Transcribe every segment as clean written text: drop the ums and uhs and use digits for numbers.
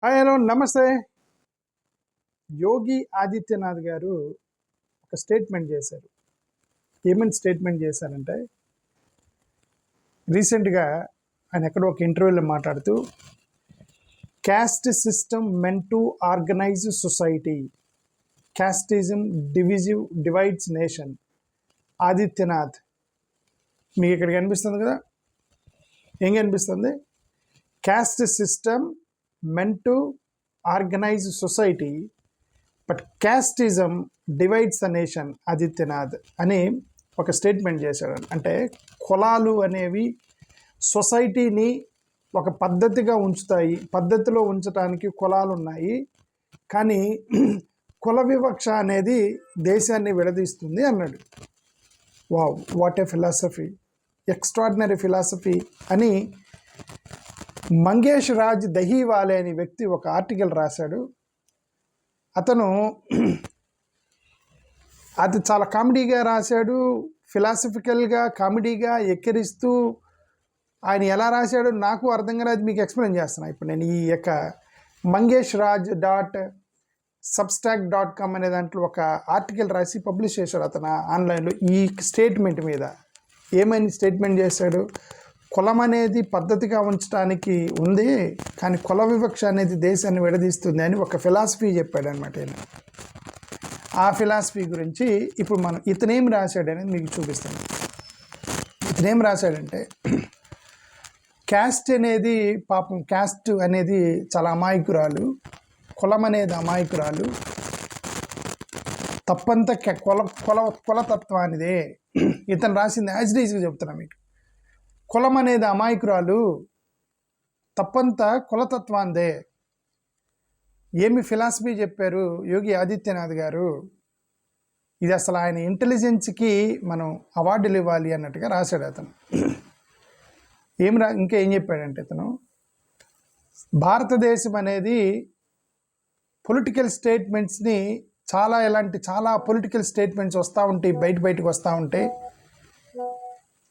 Hi hello నమస్తే. యోగి ఆదిత్యనాథ్ గారు ఒక స్టేట్మెంట్ చేశారు. ఏమని స్టేట్మెంట్ చేశారంటే, రీసెంట్గా ఆయన ఎక్కడో ఒక ఇంటర్వ్యూలో మాట్లాడుతూ, caste system meant to organise society, casteism divides nation. Adityanath మీకు ఇక్కడ కనిపిస్తుంది కదా, ఏం కనిపిస్తుంది? Caste system meant to organise society but casteism divides the nation. Adityanath అని ఒక స్టేట్మెంట్ చేశాడు. అంటే కులాలు అనేవి సొసైటీని ఒక పద్ధతిగా ఉంచుతాయి, పద్ధతిలో ఉంచడానికి కులాలు ఉన్నాయి, కానీ కుల వివక్ష అనేది దేశాన్ని విడదీస్తుంది అన్నాడు. Wow, what a philosophy, extraordinary philosophy అని మంగేష్ రాజ్ దహీవాలే అనే వ్యక్తి ఒక ఆర్టికల్ రాశాడు. అతను అది చాలా కామెడీగా రాశాడు, ఫిలాసఫికల్గా కామెడీగా ఎక్కిరిస్తూ ఆయన ఎలా రాశాడు నాకు అర్థం కాదు, అది మీకు ఎక్స్ప్లెయిన్ చేస్తున్నాను. ఇప్పుడు నేను ఈ యొక్క మంగేష్ రాజ్ substack.com అనే దాంట్లో ఒక ఆర్టికల్ రాసి పబ్లిష్ చేశాడు అతను ఆన్లైన్లో ఈ స్టేట్మెంట్ మీద. ఏమని స్టేట్మెంట్ చేశాడు? కులం అనేది పద్ధతిగా ఉంచడానికి ఉంది, కానీ కుల వివక్ష అనేది దేశాన్ని విడదీస్తుంది అని ఒక ఫిలాసఫీ చెప్పాడు అనమాట. ఆ ఫిలాసఫీ గురించి ఇప్పుడు మనం ఇతనేం రాశాడు అనేది మీకు చూపిస్తాను. ఇతనేం రాశాడంటే, క్యాస్ట్ అనేది పాపం, క్యాస్ట్ అనేది చాలా అమాయకురాలు, కులం అనేది అమాయకురాలు, తప్పంతా కులతత్వానిదే. ఇతను రాసింది యాజ్ ఇట్ ఈజ్గా చెప్తున్నా మీకు. కులం అనేది అమాయకురాలు, తప్పంతా కులతత్వాందే. ఏమి ఫిలాసఫీ చెప్పారు యోగి ఆదిత్యనాథ్ గారు. ఇది అసలు ఆయన ఇంటెలిజెన్స్కి మనం అవార్డులు ఇవ్వాలి అన్నట్టుగా రాశాడు అతను. ఇంకా ఏం చెప్పాడంటే ఇతను, భారతదేశం అనేది పొలిటికల్ స్టేట్మెంట్స్ని చాలా పొలిటికల్ స్టేట్మెంట్స్ వస్తూ ఉంటాయి, బయటకు వస్తూ ఉంటాయి.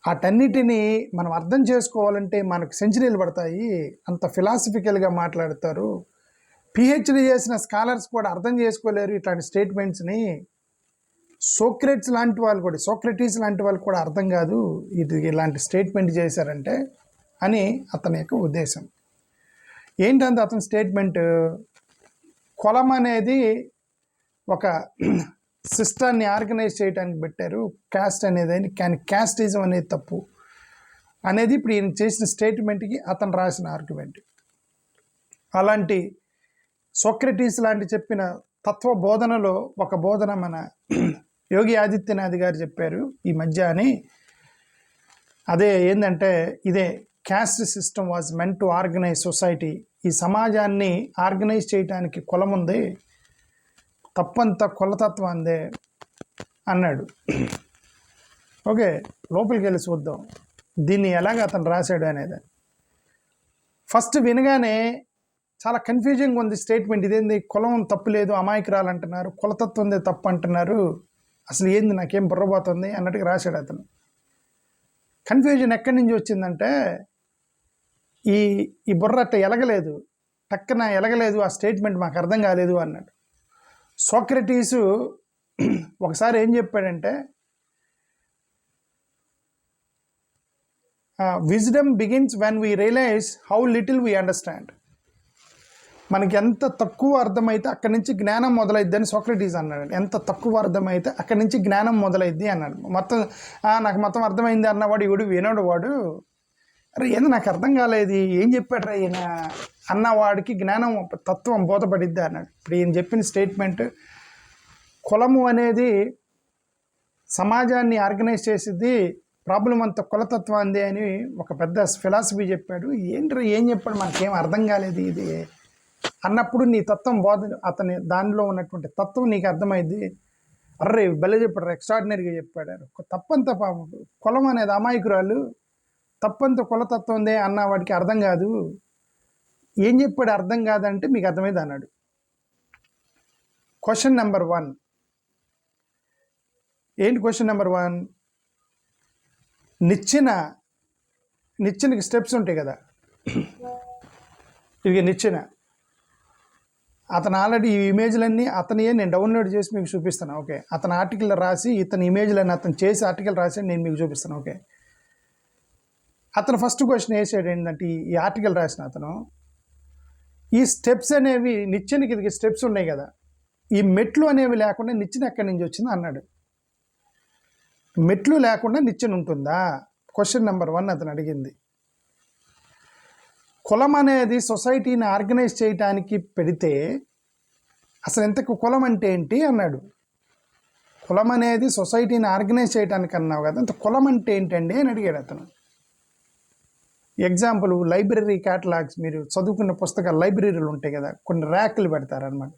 వాటన్నిటినీ మనం అర్థం చేసుకోవాలంటే మనకు సెంచరీలు పడతాయి, అంత ఫిలాసఫికల్గా మాట్లాడతారు. పిహెచ్డి చేసిన స్కాలర్స్ కూడా అర్థం చేసుకోలేరు ఇట్లాంటి స్టేట్మెంట్స్ని. సోక్రటీస్ లాంటి వాళ్ళు కూడా అర్థం కాదు ఇది ఇలాంటి స్టేట్మెంట్ చేశారంటే అని అతని యొక్క ఉద్దేశం. ఏంటంటే అతని స్టేట్మెంట్, కులం అనేది ఒక సిస్టాన్ని ఆర్గనైజ్ చేయడానికి పెట్టారు, క్యాస్ట్ అనేది, కానీ క్యాస్టిజం అనేది తప్పు అనేది ఇప్పుడు ఈయన చేసిన స్టేట్మెంట్కి అతను రాసిన ఆర్గ్యుమెంట్. అలాంటి సోక్రటీస్ లాంటి చెప్పిన తత్వ బోధనలో ఒక బోధన మన యోగి ఆదిత్యనాథ్ గారు చెప్పారు ఈ మధ్య అని. అదే ఏంటంటే, ఇదే caste system was meant to organise society. ఈ సమాజాన్ని ఆర్గనైజ్ చేయడానికి కులం ఉంది, తప్పంతా కులతత్వం అందే అన్నాడు. ఓకే, లోపలికి వెళ్ళి చూద్దాం దీన్ని ఎలాగ అతను రాశాడు అనేది. ఫస్ట్ వినగానే చాలా కన్ఫ్యూజింగ్ ఉంది స్టేట్మెంట్. ఇదేంది, కులం తప్పు లేదు, అమాయకురాలు అంటున్నారు, కులతత్వం తప్పు అంటున్నారు, అసలు ఏంది నాకేం బుర్రపోతుంది అన్నట్టుగా రాశాడు అతను. కన్ఫ్యూజన్ ఎక్కడి నుంచి వచ్చిందంటే, ఈ బుర్ర అట్ట ఎలగలేదు, టక్కన ఎలగలేదు, ఆ స్టేట్మెంట్ మాకు అర్థం కాలేదు అన్నాడు. సోక్రటీసు ఒకసారి ఏం చెప్పాడంటే, wisdom begins when we realise how little we understand. మనకి ఎంత తక్కువ అర్థమైతే అక్కడి నుంచి జ్ఞానం మొదలైద్ది అని సోక్రటీస్ అన్నాడు. ఎంత తక్కువ అర్థమైతే అక్కడి నుంచి జ్ఞానం మొదలైద్ది అన్నాడు. నాకు మొత్తం అర్థమైంది అన్నవాడు ఇవిడు వినోడు వాడు, అరే ఏంది నాకు అర్థం కాలేదు, ఏం చెప్పాడు ఈయన అన్నవాడికి జ్ఞానం తత్వం బోధపడిద్ది అన్నాడు. ఇప్పుడు ఈయన చెప్పిన స్టేట్మెంట్, కులము అనేది సమాజాన్ని ఆర్గనైజ్ చేసిద్ది, ప్రాబ్లం అంతా కులతత్వాంది అని ఒక పెద్ద ఫిలాసఫీ చెప్పాడు. ఏం చెప్పాడు మనకేం అర్థం కాలేదు ఇది అన్నప్పుడు నీ తత్వం అతని దానిలో ఉన్నటువంటి తత్వం నీకు అర్థమైంది. అర్రే భలే చెప్పాడు, ఎక్స్ట్రాడినరీగా చెప్పాడు. తప్పంత కులం అనేది అమాయకురాలు, తప్పంత కులతత్వందే అన్న వాడికి అర్థం కాదు. ఏం చెప్పాడు అర్థం కాదంటే మీకు అర్థమైంది అన్నాడు. క్వశ్చన్ నెంబర్ 1 ఏంటి? క్వశ్చన్ నెంబర్ 1, నిచ్చెనకి స్టెప్స్ ఉంటాయి కదా, ఇది నిచ్చెన. అతను ఆల్రెడీ ఈ ఇమేజ్లన్నీ అతనియే నేను డౌన్లోడ్ చేసి మీకు చూపిస్తాను. ఓకే, అతని ఆర్టికల్ రాసి ఇతని ఇమేజ్లన్నీ అతను చేసి ఆర్టికల్ రాసి నేను మీకు చూపిస్తాను. ఓకే, అతను ఫస్ట్ క్వశ్చన్ వేసాడు ఏంటంటే, ఈ ఆర్టికల్ రాసిన అతను, ఈ స్టెప్స్ అనేవి నిచ్చెనకి ఇది స్టెప్స్ ఉన్నాయి కదా, ఈ మెట్లు అనేవి లేకుండా నిచ్చెన ఎక్కడి నుంచి వచ్చింది అన్నాడు. మెట్లు లేకుండా నిచ్చెన ఉంటుందా? క్వశ్చన్ నెంబర్ 1 అతను అడిగింది. కులం అనేది సొసైటీని ఆర్గనైజ్ చేయడానికి పెడితే అసలు ఎంతకు కులం అంటే ఏంటి అన్నాడు. కులం అనేది సొసైటీని ఆర్గనైజ్ చేయడానికి అన్నావు కదా, అంత కులం అంటే ఏంటండి అని అడిగాడు అతను. ఎగ్జాంపుల్, లైబ్రరీ క్యాటలాగ్స్, మీరు చదువుకున్న పుస్తకాలు లైబ్రరీలు ఉంటాయి కదా, కొన్ని ర్యాక్లు పెడతారనమాట.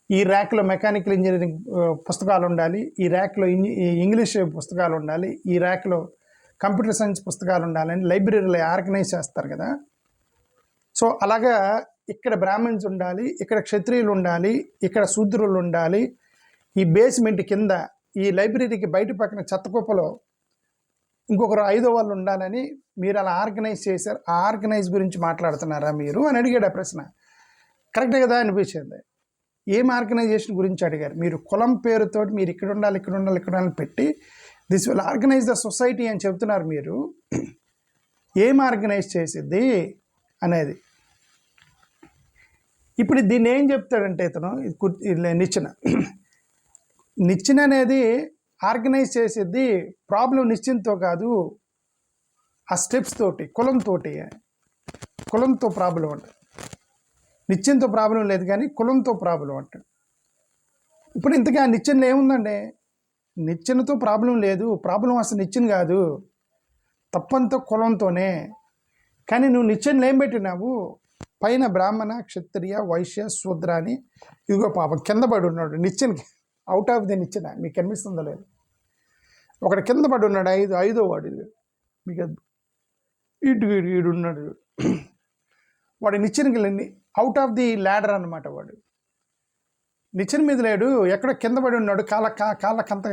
ఈ ర్యాక్లో మెకానికల్ ఇంజనీరింగ్ పుస్తకాలు ఉండాలి, ఈ ర్యాక్లో ఇంగ్లీష్ పుస్తకాలు ఉండాలి, ఈ ర్యాక్లో కంప్యూటర్ సైన్స్ పుస్తకాలు ఉండాలని లైబ్రరీలో ఆర్గనైజ్ చేస్తారు కదా. సో అలాగా ఇక్కడ బ్రాహ్మణ్స్ ఉండాలి, ఇక్కడ క్షత్రియులు ఉండాలి, ఇక్కడ శూద్రులు ఉండాలి, ఈ బేస్మెంట్ కింద ఈ లైబ్రరీకి బయట పక్కన చెత్తకుప్పలో ఇంకొకరు 5వ వాళ్ళు ఉండాలని మీరు అలా ఆర్గనైజ్ చేశారు. ఆ ఆర్గనైజ్ గురించి మాట్లాడుతున్నారా మీరు అని అడిగాడు. ఆ ప్రశ్న కరెక్టే కదా అనిపించింది. ఏం ఆర్గనైజేషన్ గురించి అడిగారు? మీరు కులం పేరుతోటి మీరు ఇక్కడ ఉండాలి, ఇక్కడ ఉండాలి, ఇక్కడ ఉండాలని పెట్టి this will organise the society అని చెబుతున్నారు. మీరు ఏం ఆర్గనైజ్ చేసిద్ది అనేది. ఇప్పుడు దీన్ని ఏం చెప్తాడంటే ఇతను, నిచ్చెన అనేది ఆర్గనైజ్ చేసేది ప్రాబ్లం నిశ్చితంతో కాదు, ఆ స్టెప్స్ తోటి, కులంతో ప్రాబ్లం అంట. నిశ్చితంతో ప్రాబ్లం లేదు కానీ కులంతో ప్రాబ్లం అంట. ఇప్పుడు ఇంతకీ ఆ నిచ్చెనలో ఏముందండి? నిచ్చెనతో ప్రాబ్లం లేదు, ప్రాబ్లం అసలు నిచ్చెన కాదు, తప్పంతో కులంతోనే. కానీ నువ్వు నిచ్చెనలో ఏం పెట్టినావు? పైన బ్రాహ్మణ, క్షత్రియ, వైశ్య, శూద్ర అని, ఇదిగో పాపం కింద పడి ఉన్నాడు నిచ్చెనకి, అవుట్ ఆఫ్ ది నిచ్చెన. మీకు కనిపిస్తుందో లేదు? ఒకటి కింద పడి ఉన్నాడు, 5వ వాడు. మీకు ఈడున్నాడు వాడు నిచ్చెనకి అవుట్ ఆఫ్ ది ల్యాడర్ అనమాట. వాడు నిచ్చెన మీద లేడు, ఎక్కడో కింద పడి ఉన్నాడు. కాళ్ళకంత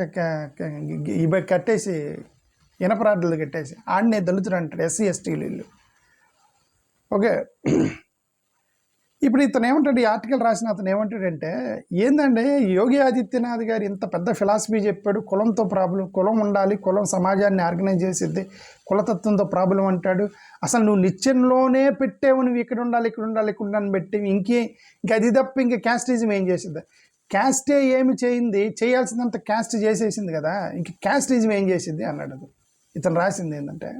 కట్టేసి, ఇనపరాడ్లు కట్టేసి ఆడనే దళితుడు అంటాడు, SC STలు వీళ్ళు. ఓకే, ఇప్పుడు ఇతను ఏమంటాడు, ఈ ఆర్టికల్ రాసిన అతను ఏమంటాడంటే, ఏందంటే యోగి ఆదిత్యనాథ్ గారు ఇంత పెద్ద ఫిలాసఫీ చెప్పాడు, కులంతో ప్రాబ్లం, కులం ఉండాలి, కులం సమాజాన్ని ఆర్గనైజ్ చేసిద్ది, కులతత్వంతో ప్రాబ్లం అంటాడు. అసలు నువ్వు నిచ్చెనలోనే పెట్టేవు, నువ్వు ఇక్కడ ఉండాలి, ఇక్కడ ఉండాలి, ఇక్కడ ఉండాలని పెట్టి ఇంకా అది తప్ప ఇంకా క్యాస్టిజం ఏం చేసిద్ది? క్యాస్టే ఏమి చేయింది, చేయాల్సిందంత క్యాస్ట్ చేసేసింది కదా, ఇంక క్యాస్టిజం ఏం చేసిద్ది అన్నాడు. ఇతను రాసింది ఏంటంటే,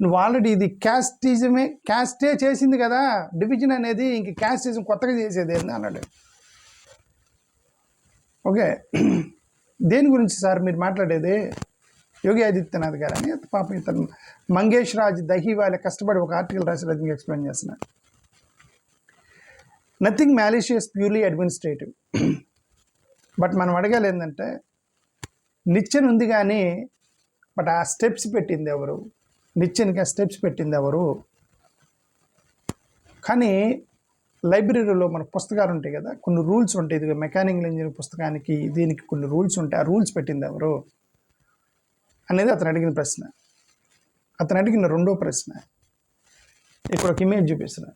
నువ్వు ఆల్రెడీ ఇది క్యాస్టే చేసింది కదా డివిజన్ అనేది, ఇంక క్యాస్టిజం కొత్తగా చేసేది ఏంది అన్నాడు. ఓకే, దేని గురించి సార్ మీరు మాట్లాడేది? యోగి ఆదిత్యనాథ్ గారు అని పాపం ఇతను మంగేష్ రాజ్ దహీవాల కష్టపడి ఒక ఆర్టికల్ రాసి అది ఎక్స్ప్లెయిన్ చేస్తున్నాడు. Nothing malicious, purely administrative. But మనం అడగాలి ఏంటంటే, నిచ్చెన ఉంది కానీ బట్ ఆ స్టెప్స్ పెట్టింది ఎవరు? నిచ్చెనకి ఆ స్టెప్స్ పెట్టింది ఎవరు? కానీ లైబ్రరీలో మన పుస్తకాలు ఉంటాయి కదా, కొన్ని రూల్స్ ఉంటాయి. ఇది మెకానికల్ ఇంజనీరింగ్ పుస్తకానికి దీనికి కొన్ని రూల్స్ ఉంటాయి. ఆ రూల్స్ పెట్టింది ఎవరు అనేది అతను అడిగిన ప్రశ్న. అతను అడిగిన రెండో ప్రశ్న, ఇక్కడ ఒక ఇమేజ్ చూపిస్తున్నా.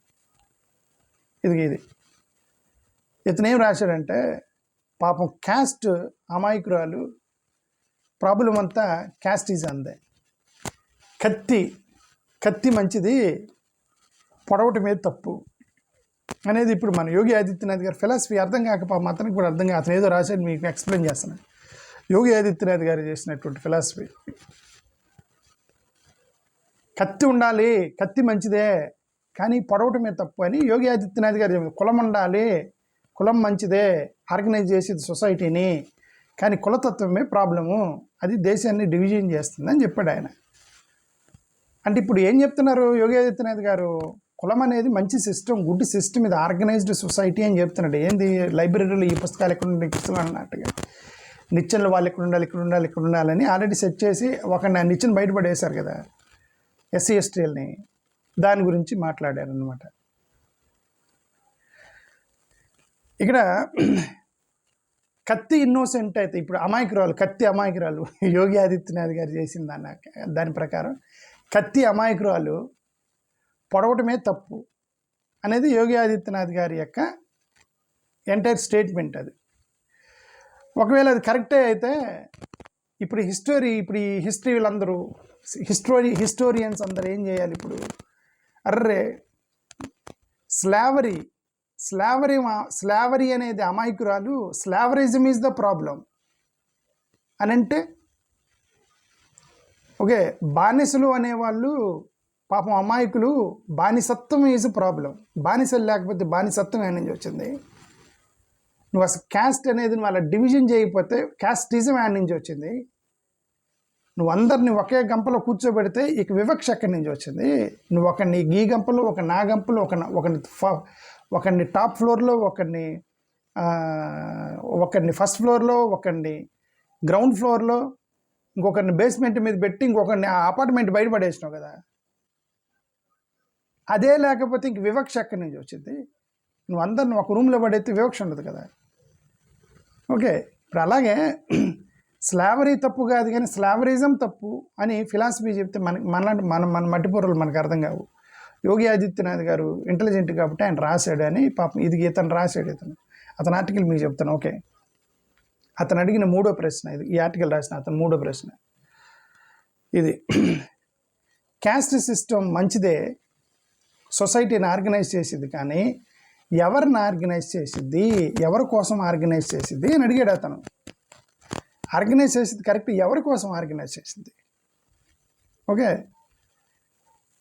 ఇది ఇతను ఏం రాశాడంటే, పాపం క్యాస్ట్ అమాయకురాలు, ప్రాబ్లం అంతా క్యాస్ట్ ఈజ్ అందే. కత్తి మంచిది, పొడవటం మీద తప్పు అనేది ఇప్పుడు మన యోగి ఆదిత్యనాథ్ గారి ఫిలాసఫీ అర్థం కాక పాపం అతనికి కూడా అర్థం కాక అతను ఏదో రాశాడు, మీకు ఎక్స్ప్లెయిన్ చేస్తున్నాను. యోగి ఆదిత్యనాథ్ గారు చేసినటువంటి ఫిలాసఫీ, కత్తి ఉండాలి, కత్తి మంచిదే కానీ పొడవటం మీద తప్పు అని యోగి ఆదిత్యనాథ్ గారు చెప్పారు. కులం ఉండాలి, కులం మంచిదే, ఆర్గనైజ్ చేసేది సొసైటీని, కానీ కులతత్వమే ప్రాబ్లము, అది దేశాన్ని డివిజన్ చేస్తుంది అని చెప్పాడు ఆయన. అంటే ఇప్పుడు ఏం చెప్తున్నారు యోగి ఆదిత్యనాథ్ గారు? కులం అనేది మంచి సిస్టమ్, గుడ్ సిస్టమ్, ఇది ఆర్గనైజ్డ్ సొసైటీ అని చెప్తున్నాడు. ఏంది లైబ్రరీలో ఈ పుస్తకాలు ఎక్కడ ఉండే పుస్తకాలు అన్నట్టుగా, నిచ్చెనలు వాళ్ళు ఎక్కడ ఉండాలి, ఇక్కడ ఉండాలి, ఇక్కడ ఉండాలని ఆల్రెడీ సెట్ చేసి ఒక నిచ్చెన బయటపడేశారు కదా SC STలని, దాని గురించి మాట్లాడారు అనమాట. ఇక్కడ కత్తి ఇన్నోసెంట్ అయితే, ఇప్పుడు కత్తి అమాయకురాలు యోగి ఆదిత్యనాథ్ గారు చేసిన దాని ప్రకారం కత్తి అమాయకురాలు, పొడవటమే తప్పు అనేది యోగి ఆదిత్యనాథ్ గారి యొక్క ఎంటైర్ స్టేట్మెంట్ అది. ఒకవేళ అది కరెక్టే అయితే ఇప్పుడు ఈ హిస్టరీ వీళ్ళందరూ హిస్టోరియన్స్ అందరూ ఏం చేయాలి ఇప్పుడు? అర్రే స్లావరీ అనేది అమాయకురాలు, స్లావరిజం ఈజ్ ద ప్రాబ్లం అని అంటే, ఓకే, బానిసలు అనేవాళ్ళు పాపం అమాయకులు, బానిసత్వం ఈజ్ ప్రాబ్లం. బానిసలు లేకపోతే బానిసత్వం ఏం నుంచి వచ్చింది? నువ్వు అసలు క్యాస్ట్ అనేది నువ్వు అలా డివిజన్ చేయకపోతే క్యాస్టిజం యాడ్ నుంచి వచ్చింది. నువ్వు అందరిని ఒకే గంపలో కూర్చోబెడితే ఇక వివక్ష ఎక్కడి నుంచి వచ్చింది? నువ్వు ఒకరిని ఈ గంపలో, ఒక నా గంపలో, ఒకరిని టాప్ ఫ్లోర్లో, ఒకరిని ఫస్ట్ ఫ్లోర్లో, ఒకరిని గ్రౌండ్ ఫ్లోర్లో, ఇంకొకరిని బేస్మెంట్ మీద పెట్టి ఇంకొకరిని ఆ అపార్ట్మెంట్ బయటపడేసినావు కదా. అదే లేకపోతే ఇంక వివక్ష ఎక్కడి నుంచి వచ్చింది? నువ్వు అందరిని ఒక రూమ్లో పడైతే వివక్ష ఉండదు కదా. ఓకే, ఇప్పుడు అలాగే స్లావరీ తప్పు కాదు కానీ స్లావరిజం తప్పు అని ఫిలాసఫీ చెప్తే మన మట్టిపూరలు మనకు అర్థం కావు. యోగి ఆదిత్యనాథ్ గారు ఇంటెలిజెంట్ కాబట్టి ఆయన రాశాడు అని, పాపం ఇది ఇతను రాశాడు. అతని ఆర్టికల్ మీకు చెప్తాను. ఓకే, అతను అడిగిన 3వ ప్రశ్న ఇది. ఈ ఆర్టికల్ రాసిన అతను 3వ ప్రశ్న ఇది. క్యాస్ట్ సిస్టమ్ మంచిదే, సొసైటీని ఆర్గనైజ్ చేసేది, కానీ ఎవరిని ఆర్గనైజ్ చేసిద్ది, ఎవరి కోసం ఆర్గనైజ్ చేసిద్ది అని అడిగాడు అతను. ఆర్గనైజ్ చేసేది కరెక్ట్, ఎవరి కోసం ఆర్గనైజ్ చేసింది? ఓకే,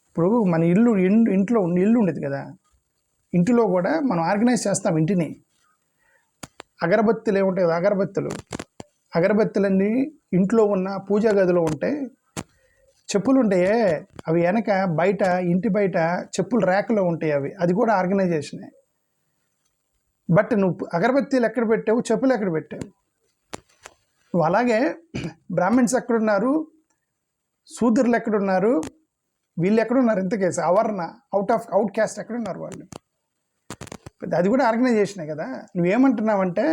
ఇప్పుడు మన ఇంట్లో ఇల్లు ఉండేది కదా, ఇంటిలో కూడా మనం ఆర్గనైజ్ చేస్తాం ఇంటిని. అగరబత్తులు ఏముంటాయి, అగరబత్తులన్నీ ఇంట్లో ఉన్న పూజా గదిలో ఉంటే, చెప్పులు ఉంటాయే అవి వెనక బయట, ఇంటి బయట చెప్పులు ర్యాక్లో ఉంటాయి అవి, అది కూడా ఆర్గనైజేషనే. బట్ నువ్వు అగరబత్తీలు ఎక్కడ పెట్టావు, చెప్పులు ఎక్కడ పెట్టావు? నువ్వు అలాగే బ్రాహ్మిన్స్ ఎక్కడున్నారు, శూద్రులు ఎక్కడున్నారు, వీళ్ళు ఎక్కడున్నారు, ఇంతకేసి అవర్ణ అవుట్ క్యాస్ట్ ఎక్కడున్నారు వాళ్ళు? అది కూడా ఆర్గనైజేషనే కదా. నువ్వేమంటున్నావంటే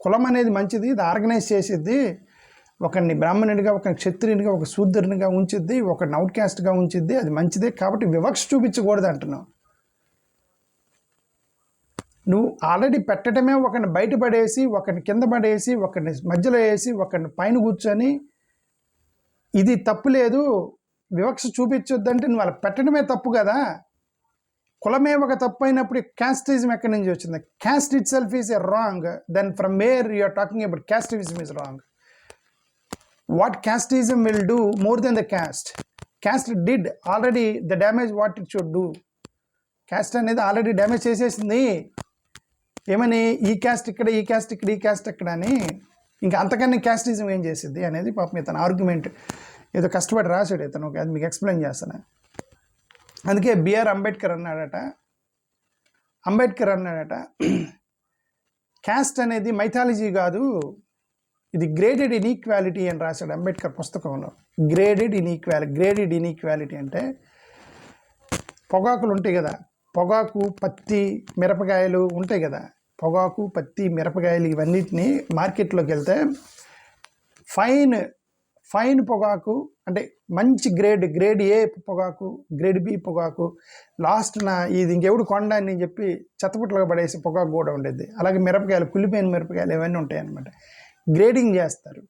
కులం అనేది మంచిది, ఇది ఆర్గనైజ్ చేసిద్ది, ఒకరిని బ్రాహ్మణుడిగా, ఒకరిని క్షత్రియునిగా, ఒక శూద్రునిగా ఉంచిద్ది, ఒకరిని అవుట్ క్యాస్ట్గా ఉంచిద్ది, అది మంచిదే, కాబట్టి వివక్ష చూపించకూడదు అంటున్నావు. నువ్వు ఆల్రెడీ పెట్టడమే ఒకరిని బయటపడేసి, ఒకరిని కింద పడేసి, ఒకరిని మధ్యలో వేసి, ఒకరిని పైన కూర్చొని ఇది తప్పు లేదు, వివక్ష చూపించొద్దంటే నువ్వు అలా పెట్టడమే తప్పు కదా. కులమే ఒక తప్పు అయినప్పుడు క్యాస్టిజం ఎక్కడి నుంచి వచ్చింది? Caste itself is a wrong, then from where you are talking about casteism is wrong. What casteism will do more than the caste? Caste did already the damage what it should do. Caste అనేది already damage చేసేసింది. ఏమని, ఈ caste ఇక్కడ, ఈ caste ఇక్కడ, ఈ caste ఎక్కడ అని. ఇంకా అంతకన్నా క్యాస్టిజం ఏం చేసిద్ది అనేది పాపం ఇతను ఆర్గ్యుమెంట్ ఏదో కష్టపడి రాశాడు ఇతను. అది మీకు ఎక్స్ప్లెయిన్ చేస్తాను. అందుకే బిఆర్ అంబేద్కర్ అన్నాడట, క్యాస్ట్ అనేది మైథాలజీ కాదు, ఇది గ్రేడెడ్ ఇన్ఈక్వాలిటీ అని రాశాడు అంబేద్కర్ పుస్తకంలో. గ్రేడెడ్ ఇన్ఈక్వాలిటీ అంటే పొగాకులు ఉంటాయి కదా, పొగాకు, పత్తి, మిరపకాయలు ఉంటాయి కదా, పొగాకు, పత్తి, మిరపకాయలు ఇవన్నిటిని మార్కెట్లోకి వెళ్తే ఫైన్ పొగాకు అంటే మంచి గ్రేడ్ ఏ పొగాకు, గ్రేడ్ బి పొగాకు, లాస్ట్న ఇది ఇంకెవడు కొండ అని చెప్పి చెత్తపుట్లుగా పడేసి పొగాకు కూడా ఉండేది. అలాగే మిరపకాయలు, కుళ్ళిపోయిన మిరపకాయలు ఇవన్నీ ఉంటాయి అన్నమాట. గ్రేడింగ్ చేస్తారు.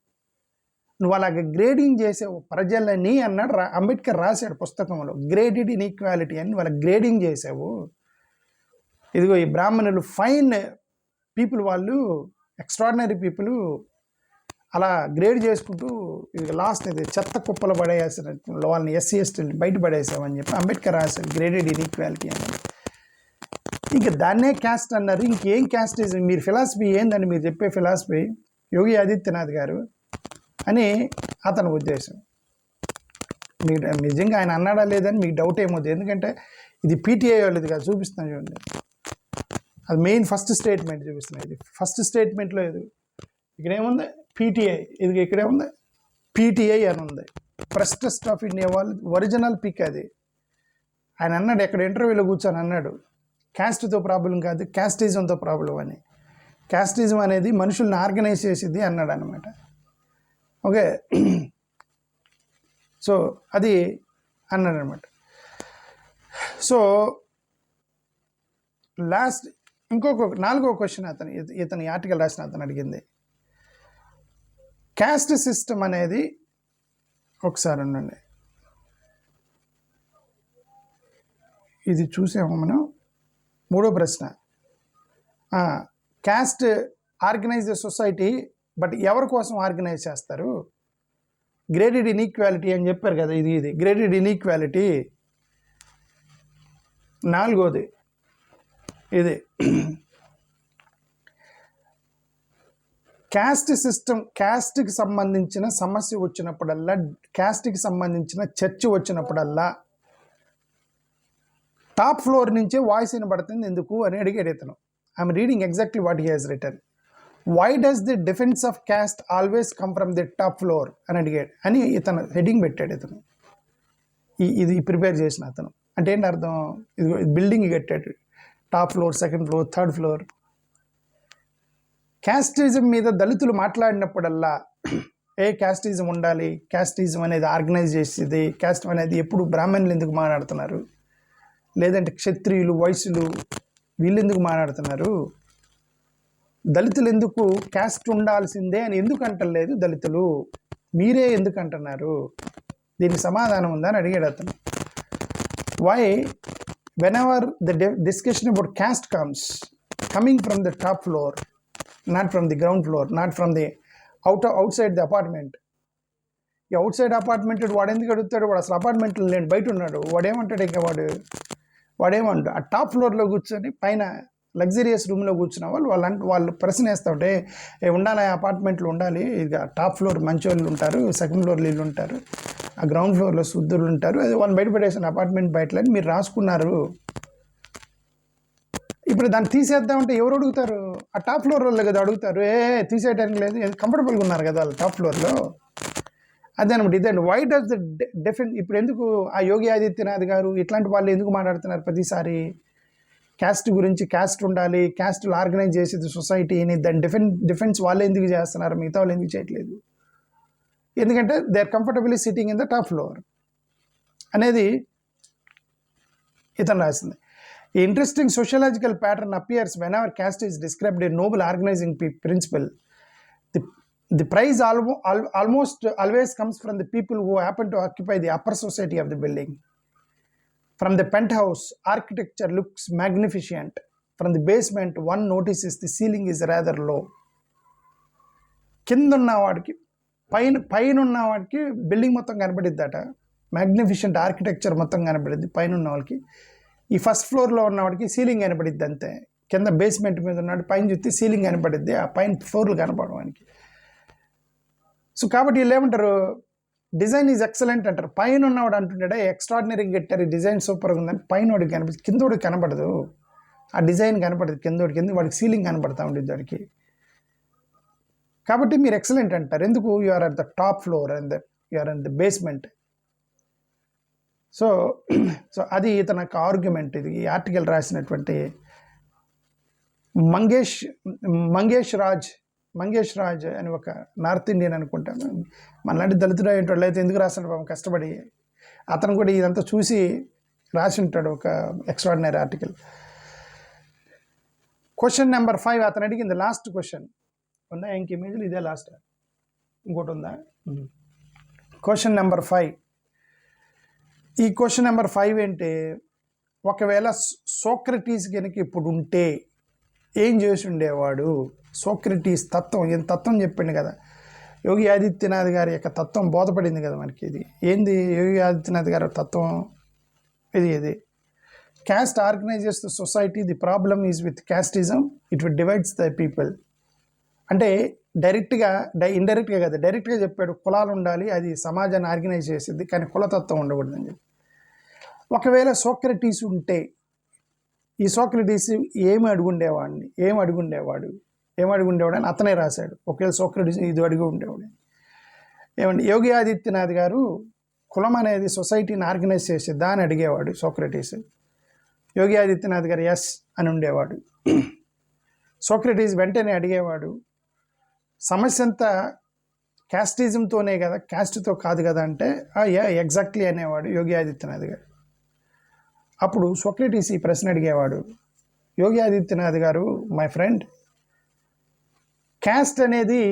నువ్వు అలాగే గ్రేడింగ్ చేసే ప్రజలని అన్నాడు అంబేద్కర్ రాశాడు పుస్తకంలో. గ్రేడెడ్ ఇన్ఈక్వాలిటీ అని వాళ్ళ గ్రేడింగ్ చేసావు. ఇదిగో ఈ బ్రాహ్మణులు ఫైన్ పీపుల్, వాళ్ళు ఎక్స్ట్రాడినరీ పీపుల్, అలా గ్రేడ్ చేసుకుంటూ ఇది లాస్ట్ ఇది చెత్త కుప్పలు పడేయాల్సిన వాళ్ళని ఎస్సీ ఎస్టీని బయట పడేసామని చెప్పి అంబేద్కర్ రాశాడు గ్రేడెడ్ ఇన్ఈక్వాలిటీ అని. ఇంకా దాన్నే క్యాస్ట్ అన్నారు. ఇంకేం క్యాస్ట్? మీరు ఫిలాసఫీ ఏందని మీరు చెప్పే ఫిలాసఫీ యోగి ఆదిత్యనాథ్ గారు అని అతని ఉద్దేశం. మీకు నిజంగా ఆయన అన్నాడా లేదని మీకు డౌట్ ఏమవుతుంది. ఎందుకంటే ఇది పీటీఐ వాళ్ళది కాదు, చూపిస్తున్నాను చూడండి. అది మెయిన్ ఫస్ట్ స్టేట్మెంట్ చూపిస్తున్నాయి. ఇది ఫస్ట్ స్టేట్మెంట్లో ఇది ఇక్కడ ఏముంది, పీటీఐ. ఇది ఇక్కడే ఉంది, పీటీఐ అని ఉంది. ప్రెస్ ట్రస్ట్ ఆఫ్ ఇండియా వాళ్ళు ఒరిజినల్ పిక్ అది. ఆయన అన్నాడు ఎక్కడ ఇంటర్వ్యూలో కూర్చొని అన్నాడు, క్యాస్ట్తో ప్రాబ్లం కాదు, క్యాస్టిజంతో ప్రాబ్లం అని. క్యాస్టిజం అనేది మనుషుల్ని ఆర్గనైజ్ చేసిద్ది అన్నాడు అనమాట. ఓకే, సో అది అన్నాడు అనమాట. సో లాస్ట్ నాలుగో క్వశ్చన్ ఇతని ఆర్టికల్ రాసిన అతను అడిగింది, క్యాస్ట్ సిస్టమ్ అనేది, ఒకసారి ఉండండి, ఇది చూసాము మనం. మూడో ప్రశ్న, caste organise the society, but ఎవరి కోసం ఆర్గనైజ్ చేస్తారు? గ్రేడెడ్ ఇన్ఈక్వాలిటీ అని చెప్పారు కదా, ఇది గ్రేడెడ్ ఇన్ఈక్వాలిటీ. నాలుగోది ఇది, క్యాస్ట్ సిస్టమ్, క్యాస్ట్కి సంబంధించిన సమస్య వచ్చినప్పుడల్లా, క్యాస్ట్కి సంబంధించిన చర్చ వచ్చినప్పుడల్లా టాప్ ఫ్లోర్ నుంచే వాయిస్ వినబడుతుంది ఎందుకు అని అడిగాడు ఇతను. I'm reading exactly what he has written. Why does the defence of caste always come from the top floor అని అడిగాడు అని ఇతను హెడ్డింగ్ పెట్టాడు. ఇతను ఇది ప్రిపేర్ చేసిన అతను. అంటే ఏంటి అర్థం? ఇది బిల్డింగ్ కట్టాడు, top floor, second floor, third floor. Casteism మీద దళితులు మాట్లాడినప్పుడల్లా క్యాస్టిజం ఉండాలి, క్యాస్టిజం అనేది ఆర్గనైజ్ చేసేది, క్యాస్ట్ అనేది ఎప్పుడు బ్రాహ్మణులు ఎందుకు మాట్లాడుతున్నారు, లేదంటే క్షత్రియులు, వైశ్యులు వీళ్ళు ఎందుకు మాట్లాడుతున్నారు, దళితులు ఎందుకు క్యాస్ట్ ఉండాల్సిందే అని ఎందుకు అంటలేదు దళితులు, మీరే ఎందుకు అంటున్నారు, దీనికి సమాధానం ఉందా అని అడిగాడు అతను. Why whenever the discussion about caste coming from the top floor, not from the ground floor, not from the outside the apartment. ఈ అవుట్ సైడ్ అపార్ట్మెంట్ వాడు ఎందుకు అడుగుతాడు? వాడు అసలు అపార్ట్మెంట్లో లేని బయట ఉన్నాడు. వాడేమంటాడు? ఇంకా వాడేమంటాడు? ఆ టాప్ ఫ్లోర్లో కూర్చొని పైన లగ్జరియస్ రూమ్లో కూర్చున్న వాళ్ళు ప్రశ్న వేస్తూ ఉంటే, ఉండాలి అపార్ట్మెంట్లో ఉండాలి, ఇక టాప్ ఫ్లోర్ మంచి వాళ్ళు ఉంటారు, సెకండ్ ఫ్లోర్లో ఇల్లు ఉంటారు, ఆ గ్రౌండ్ ఫ్లోర్లో శుద్ధులు ఉంటారు, అది వాళ్ళు బయట పడేసిన అపార్ట్మెంట్ బయటలని మీరు రాసుకున్నారు. ఇప్పుడు దాన్ని తీసేద్దామంటే ఎవరు అడుగుతారు? ఆ టాప్ ఫ్లోర్ వాళ్ళు కదా అడుగుతారు. తీసేయడానికి లేదు, కంఫర్టబుల్గా ఉన్నారు కదా వాళ్ళు టాప్ ఫ్లోర్లో. అదేనమాట. ఇదండి వై డస్ ద ఇప్పుడు ఎందుకు ఆ యోగి ఆదిత్యనాథ్ గారు ఇట్లాంటి వాళ్ళు ఎందుకు మాట్లాడుతున్నారు ప్రతిసారి? క్యాస్ట్ గురించి, క్యాస్ట్ ఉండాలి, క్యాస్ట్లు ఆర్గనైజ్ చేసేది సొసైటీని, దాని డిఫెన్స్ వాళ్ళు ఎందుకు చేస్తున్నారు, మిగతా వాళ్ళు ఎందుకు చేయట్లేదు? ఎందుకంటే they are comfortably sitting in the top floor అనేది ఇతను రాసింది. Interesting sociological pattern appears whenever caste is described a noble organising principle. The prize almost always comes from the people who happen to occupy the upper society of the building. From the penthouse, architecture looks magnificent. From the basement, one notices the ceiling is rather low. కింద ఉన్నవాడికి పైన ఉన్నవాడికి building మొత్తం కనబడిద్దట, magnificent architecture మొత్తం కనబడిద్ది పైన ఉన్న వాళ్ళకి. ఈ ఫస్ట్ ఫ్లోర్లో ఉన్నవాడికి సీలింగ్ కనబడిద్ది అంతే. కింద బేస్మెంట్ మీద ఉన్నాడు, పైన చూస్తే సీలింగ్ కనబడిద్ది, ఆ పైన ఫ్లోర్లు కనపడడానికి. సో కాబట్టి వీళ్ళు ఏమంటారు? డిజైన్ ఈజ్ ఎక్సలెంట్ అంటారు. పైన ఉన్నవాడు అంటుంటాడే ఎక్స్ట్రాడినరీగా కట్టారు, డిజైన్ సూపర్గా ఉందని. పైన వాడికి కనిపిస్తుంది, కిందోడికి కనపడదు, ఆ డిజైన్ కనపడదు కిందోడికి, వాడికి సీలింగ్ కనపడతా ఉండేది వాడికి. కాబట్టి మీరు ఎక్సలెంట్ అంటారు. ఎందుకు? You are at the top floor and you are at the basement. So అది ఇతని యొక్క ఆర్గ్యుమెంట్. ఇది ఈ ఆర్టికల్ రాసినటువంటి మంగేష్ రాజ్ అని ఒక నార్త్ ఇండియన్ అనుకుంటాను, మనలాంటి దళితుడు అయ్యేటోళ్ళు అయితే ఎందుకు రాస్తాడు పాపం కష్టపడి. అతను కూడా ఇదంతా చూసి రాసి ఉంటాడు ఒక ఎక్స్ట్రాడినరీ ఆర్టికల్. క్వశ్చన్ నెంబర్ 5 అతను అడిగింది లాస్ట్ క్వశ్చన్ ఉందా? ఇంక ఇమేజ్లు ఇదే లాస్ట్, ఇంకోటి ఉందా? Question number 5. ఈ క్వశ్చన్ నెంబర్ 5 ఏంటి? ఒకవేళ సోక్రటీస్ కనుక ఇప్పుడు ఉంటే ఏం చేసి ఉండేవాడు? సోక్రటీస్ తత్వం చెప్పింది కదా, యోగి ఆదిత్యనాథ్ గారి యొక్క తత్వం బోధపడింది కదా మనకి. ఇది ఏంది యోగి ఆదిత్యనాథ్ గారి తత్వం? ఇది caste organises the society, the problem is with casteism, it will divides the people. అంటే ఇండైరెక్ట్గా కదా, డైరెక్ట్గా చెప్పాడు కులాలు ఉండాలి, అది సమాజాన్ని ఆర్గనైజ్ చేసేది, కానీ కులతత్వం ఉండకూడదని చెప్పి. ఒకవేళ సోక్రటీస్ ఉంటే ఈ సోక్రటీస్ ఏమి అడుగుండేవాడు అని అతనే రాశాడు. ఒకవేళ సోక్రటీస్ ఇది అడిగి ఉండేవాడు. ఏమండి, యోగి ఆదిత్యనాథ్ గారు కులం అనేది సొసైటీని ఆర్గనైజ్ చేసేదా అని అడిగేవాడు సోక్రటీస్. యోగి ఆదిత్యనాథ్ గారు ఎస్ అని ఉండేవాడు. సోక్రటీస్ వెంటనే అడిగేవాడు, సమస్య అంతా క్యాస్టిజంతోనే కదా, క్యాస్ట్తో కాదు కదా అంటే ఎగ్జాక్ట్లీ అనేవాడు యోగి ఆదిత్యనాథ్ గారు. అప్పుడు సోక్రటీస్ ఈ ప్రశ్న అడిగేవాడు, యోగి ఆదిత్యనాథ్ గారు మై ఫ్రెండ్, క్యాస్ట్ అనేది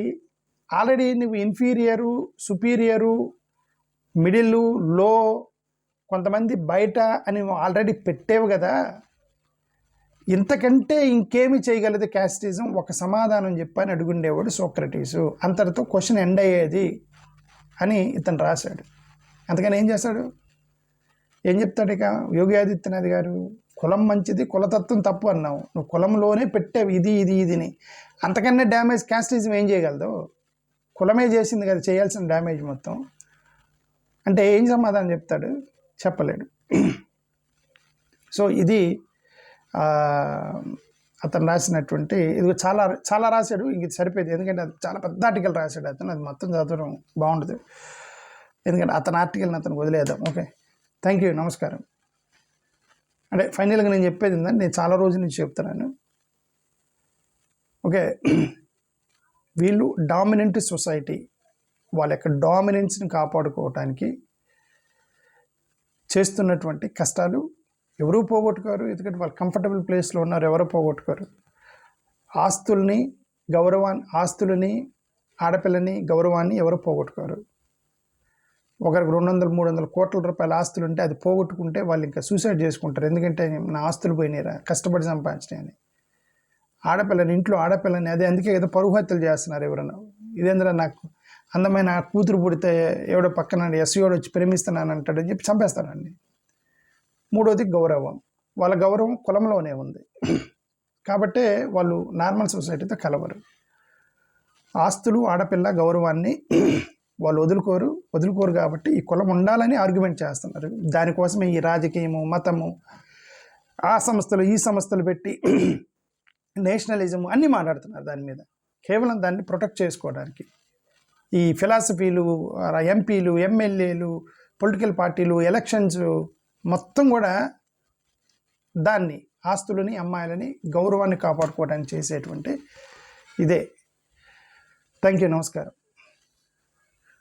ఆల్రెడీ నువ్వు ఇన్ఫీరియరు, సుపీరియరు, మిడిల్, లో, కొంతమంది బయట అని ఆల్రెడీ పెట్టేవు కదా. ఇంతకంటే ఇంకేమి చేయగలదు క్యాస్టిజం? ఒక సమాధానం చెప్పని అడుగుండేవాడు సోక్రటీసు. అంతటితో క్వశ్చన్ ఎండ్ అయ్యేది అని ఇతను రాశాడు. అంతకని ఏం చేస్తాడు? ఏం చెప్తాడు ఇక యోగి ఆదిత్యనాథ్ గారు? కులం మంచిది, కులతత్వం తప్పు అన్నావు. నువ్వు కులంలోనే పెట్టావు ఇదిని. అంతకన్నా డ్యామేజ్ క్యాస్టిజం ఏం చేయగలదు? కులమే చేసింది కదా చేయాల్సిన డ్యామేజ్ మొత్తం. అంటే ఏం సమాధానం చెప్తాడు? చెప్పలేడు. సో ఇది అతను రాసినటువంటి, ఇది చాలా చాలా రాశాడు. ఇంక ఇది సరిపోయింది, ఎందుకంటే అది చాలా పెద్ద ఆర్టికల్ రాశాడు అతను. అది మొత్తం చదవడం బాగుంటుంది, ఎందుకంటే అతని ఆర్టికల్ని అతను వదిలేద్దాం. ఓకే, థ్యాంక్ యూ, నమస్కారం. అంటే ఫైనల్గా నేను చెప్పేది ఏంటంటే, నేను చాలా రోజుల నుంచి చెప్తున్నాను. ఓకే, వీళ్ళు డామినెంట్ సొసైటీ, వాళ్ళ యొక్క డామినెన్స్ని కాపాడుకోవటానికి చేస్తున్నటువంటి కష్టాలు ఎవరూ పోగొట్టుకోరు. ఎందుకంటే వాళ్ళు కంఫర్టబుల్ ప్లేస్లో ఉన్నారు, ఎవరూ పోగొట్టుకోరు. ఆస్తులని, ఆడపిల్లని, గౌరవాన్ని ఎవరు పోగొట్టుకోరు. ఒకరికి 200-300 కోట్ల రూపాయల ఆస్తులు ఉంటే అది పోగొట్టుకుంటే వాళ్ళు ఇంకా సూసైడ్ చేసుకుంటారు. ఎందుకంటే నా ఆస్తులు పోయినాయిరా, కష్టపడి సంపాదించినాయని. ఇంట్లో ఆడపిల్లని అదే, అందుకే ఏదో పరువు హత్యలు చేస్తున్నారు ఎవరన్నా. ఇదేంద్రా, నాకు అందమైన కూతురు పుడితే ఎవడో పక్కన ఎస్సీఓడు వచ్చి ప్రేమిస్తున్నాను అంటాడని చెప్పి చంపేస్తానండి. మూడోది గౌరవం. వాళ్ళ గౌరవం కులంలోనే ఉంది కాబట్టే వాళ్ళు నార్మల్ సొసైటీతో కలవరు. ఆస్తులు, ఆడపిల్ల, గౌరవాన్ని వాళ్ళు వదులుకోరు కాబట్టి ఈ కులం ఉండాలని ఆర్గ్యుమెంట్ చేస్తున్నారు. దానికోసమే ఈ రాజకీయము, మతము, ఆ సంస్థలు, ఈ సంస్థలు పెట్టి నేషనలిజము అన్నీ మాట్లాడుతున్నారు దాని మీద, కేవలం దాన్ని ప్రొటెక్ట్ చేసుకోవడానికి. ఈ ఫిలాసఫీలు, ఎంపీలు, ఎమ్మెల్యేలు, పొలిటికల్ పార్టీలు, ఎలక్షన్స్ మొత్తం కూడా దాన్ని, ఆస్తులని, అమ్మాయిలని, గౌరవాన్ని కాపాడుకోవడానికి చేసేటువంటి ఇదే. థ్యాంక్ యూ, నమస్కారం.